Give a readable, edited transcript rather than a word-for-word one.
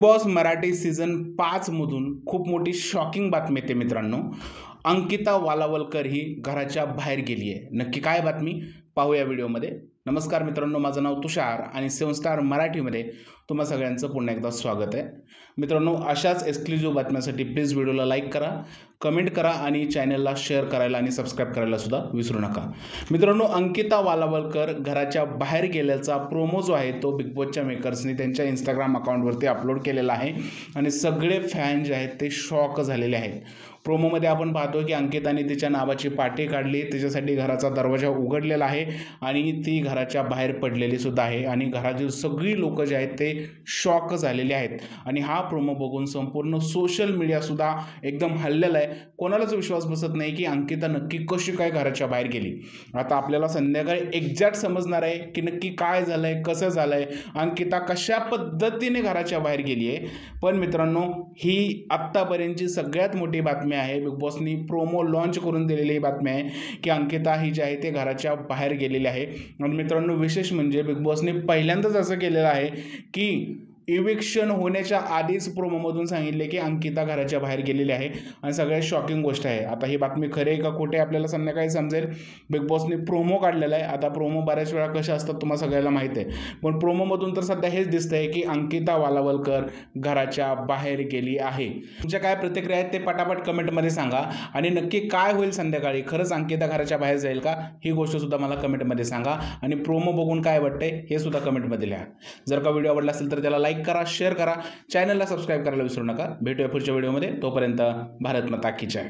Boss Marathi season 5 मधून खूप मोठी शॉकिंग बातमी येते मित्रांनो. अंकिता वालावलकर ही घराच्या बाहेर गेली आहे. नक्की काय बातमी पाहूया व्हिडिओमध्ये. नमस्कार मित्रांनो, माझं नाव तुषार आणि 7 स्टार मराठीमध्ये तुम्हा सगळ्यांचं पुन्हा एकदा स्वागत आहे. मित्रांनो, अशाच एक्सक्लुझिव्ह बातम्यांसाठी प्लीज व्हिडिओला लाईक करा, कमेंट करा आणि चॅनलला शेअर करायला आणि सबस्क्राईब करायला सुद्धा विसरू नका. मित्रांनो, अंकिता वालावलकर घराच्या बाहेर गेल्याचा प्रोमो जो आहे तो बिग बॉसच्या मेकर्सने त्यांच्या इंस्टाग्राम अकाउंटवरती अपलोड केलेला आहे आणि सगळे फॅन जे आहेत ते शॉक झालेले आहेत. प्रोमोमध्ये आपण पाहतो की अंकिताने तिच्या नावाची पाटी काढली, तिच्यासाठी घराचा दरवाजा उघडलेला आहे आणि ती घराच्या बाहेर पडलेली सुद्धा आहे आणि घरातील सगळी लोक जे आहेत ते शॉक झालेले आहेत. आणि हा प्रोमो बघून संपूर्ण सोशल मीडियासुद्धा एकदम हललेला आहे. कोणालाच विश्वास बसत नाही की अंकिता नक्की कशी काय घराच्या बाहेर गेली. आता आपल्याला संध्याकाळी एक्झॅक्ट समजणार आहे की नक्की काय झालं आहे, कसं झालं आहे, अंकिता कशा पद्धतीने घराच्या बाहेर गेली आहे. पण मित्रांनो, ही आत्तापर्यंतची सगळ्यात मोठी बातमी आहे. बिग बॉसनी प्रोमो लॉन्च करून दिलेली बातमी आहे की अंकिता ही जी आहे ते घराच्या बाहेर गेलेली आहे. आणि मित्रांनो, विशेष म्हणजे बिग बॉसने पहिल्यांदाच असं केलेलं आहे की इविक्शन होण्याच्या आधीच प्रोमोमधून सांगितले की अंकिता घराच्या बाहेर गेलेली आहे आणि सगळ्यात शॉकिंग गोष्ट आहे. आता ही बातमी खरी आहे का खोटे आपल्याला संध्याकाळी समजेल. बिग बॉसने प्रोमो काढलेला आहे. आता प्रोमो बऱ्याच वेळा कशा असतात तुम्हाला सगळ्याला माहीत आहे, पण प्रोमोमधून तर सध्या हेच दिसतंय की अंकिता वालावलकर घराच्या बाहेर गेली आहे. तुमच्या काय प्रतिक्रिया आहेत ते पटापट कमेंटमध्ये सांगा आणि नक्की काय होईल संध्याकाळी. खरंच अंकिता घराच्या बाहेर जाईल का, ही गोष्ट सुद्धा मला कमेंटमध्ये सांगा आणि प्रोमो बघून काय वाटतंय हे सुद्धा कमेंटमध्ये लिहा. जर का व्हिडिओ आवडला असेल तर त्याला लाईक करा, शेअर करा, चॅनलला सबस्क्राईब करायला विसरू नका. भेटूया पुढच्या व्हिडिओमध्ये. तोपर्यंत भारत माता की जय.